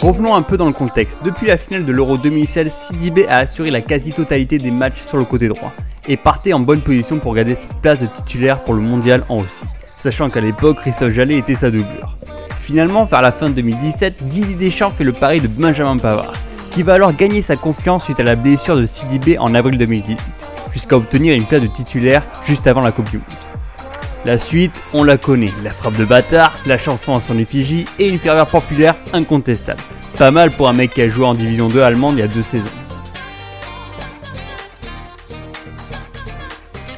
Revenons un peu dans le contexte. Depuis la finale de l'Euro 2016, Sidibé a assuré la quasi-totalité des matchs sur le côté droit et partait en bonne position pour garder cette place de titulaire pour le mondial en Russie, sachant qu'à l'époque Christophe Jallet était sa doublure. Finalement, vers la fin de 2017, Didier Deschamps fait le pari de Benjamin Pavard, qui va alors gagner sa confiance suite à la blessure de Sidibé en avril 2018, jusqu'à obtenir une place de titulaire juste avant la Coupe du Monde. La suite, on la connaît, la frappe de bâtard, la chanson à son effigie et une ferveur populaire incontestable. Pas mal pour un mec qui a joué en Division 2 allemande il y a 2 saisons.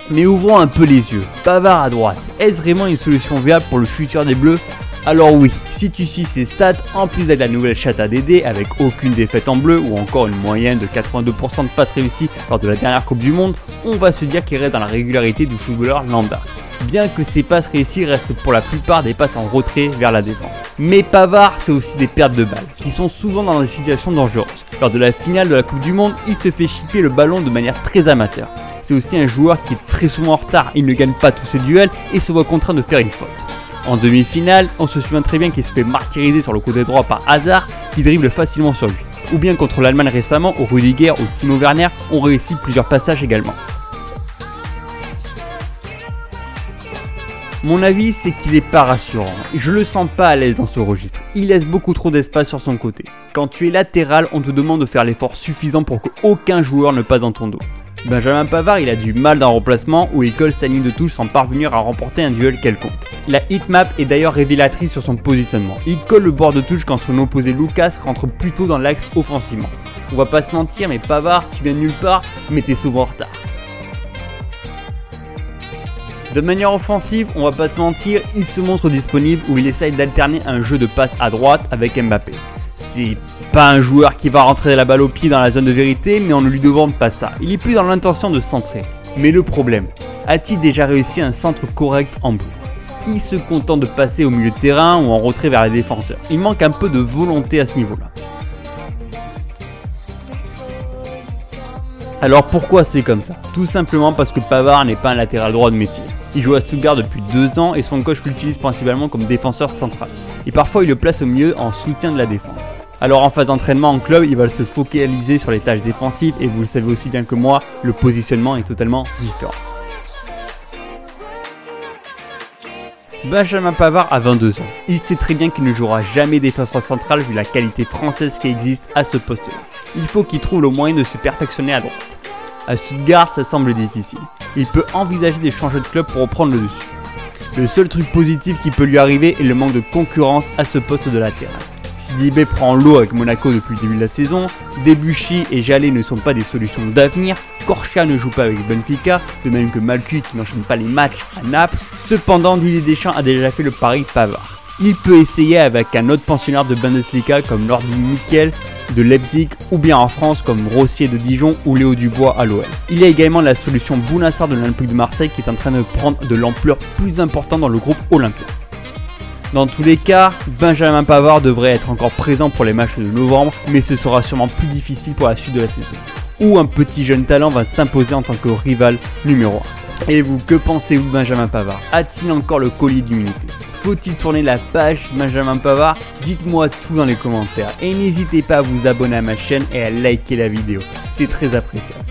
Mais ouvrons un peu les yeux, Pavard à droite, est-ce vraiment une solution viable pour le futur des Bleus? Alors oui, si tu suis ses stats, en plus d'être la nouvelle chatte à Dédé avec aucune défaite en bleu ou encore une moyenne de 82% de passes réussies lors de la dernière Coupe du Monde, on va se dire qu'il reste dans la régularité du footballeur lambda. Bien que ses passes réussies restent pour la plupart des passes en retrait vers la défense. Mais Pavard, c'est aussi des pertes de balles, qui sont souvent dans des situations dangereuses. Lors de la finale de la Coupe du Monde, il se fait chipper le ballon de manière très amateur. C'est aussi un joueur qui est très souvent en retard, il ne gagne pas tous ses duels et se voit contraint de faire une faute. En demi-finale, on se souvient très bien qu'il se fait martyriser sur le côté droit par Hazard, qui dribble facilement sur lui. Ou bien contre l'Allemagne récemment, où Rudiger ou Timo Werner ont réussi plusieurs passages également. Mon avis, c'est qu'il est pas rassurant et je le sens pas à l'aise dans ce registre. Il laisse beaucoup trop d'espace sur son côté. Quand tu es latéral, on te demande de faire l'effort suffisant pour qu'aucun joueur ne passe dans ton dos. Benjamin Pavard, il a du mal dans le remplacement où il colle sa ligne de touche sans parvenir à remporter un duel quelconque. La hitmap est d'ailleurs révélatrice sur son positionnement. Il colle le bord de touche quand son opposé Lucas rentre plutôt dans l'axe offensivement. On va pas se mentir, mais Pavard, tu viens de nulle part, mais t'es souvent en retard. De manière offensive, on va pas se mentir, il se montre disponible où il essaye d'alterner un jeu de passe à droite avec Mbappé. C'est pas un joueur qui va rentrer la balle au pied dans la zone de vérité, mais on ne lui demande pas ça. Il est plus dans l'intention de centrer. Mais le problème, a-t-il déjà réussi un centre correct en bleu? Il se contente de passer au milieu de terrain ou en retrait vers les défenseurs. Il manque un peu de volonté à ce niveau-là. Alors pourquoi c'est comme ça? Tout simplement parce que Pavard n'est pas un latéral droit de métier. Il joue à Stuttgart depuis 2 ans et son coach l'utilise principalement comme défenseur central. Et parfois il le place au milieu en soutien de la défense. Alors en phase d'entraînement en club, il va se focaliser sur les tâches défensives et vous le savez aussi bien que moi, le positionnement est totalement différent. Benjamin Pavard a 22 ans. Il sait très bien qu'il ne jouera jamais défenseur central vu la qualité française qui existe à ce poste-là. Il faut qu'il trouve le moyen de se perfectionner à droite. À Stuttgart, ça semble difficile. Il peut envisager de changer de club pour reprendre le dessus. Le seul truc positif qui peut lui arriver est le manque de concurrence à ce poste de latéral. Sidibé prend l'eau avec Monaco depuis le début de la saison, Debuchy et Jallet ne sont pas des solutions d'avenir, Korcha ne joue pas avec Benfica, de même que Malcuit qui n'enchaîne pas les matchs à Naples. Cependant, Didier Deschamps a déjà fait le pari Pavard. Il peut essayer avec un autre pensionnaire de Bundesliga comme Nordi Mikel de Leipzig ou bien en France comme Rossier de Dijon ou Léo Dubois à l'OL. Il y a également la solution Bounassar de l'Olympique de Marseille qui est en train de prendre de l'ampleur plus importante dans le groupe olympien. Dans tous les cas, Benjamin Pavard devrait être encore présent pour les matchs de novembre, mais ce sera sûrement plus difficile pour la suite de la saison, où un petit jeune talent va s'imposer en tant que rival numéro 1. Et vous, que pensez-vous de Benjamin Pavard? A-t-il encore le collier d'humilité? Faut-il tourner la page Benjamin Pavard? Dites-moi tout dans les commentaires et n'hésitez pas à vous abonner à ma chaîne et à liker la vidéo, c'est très appréciable.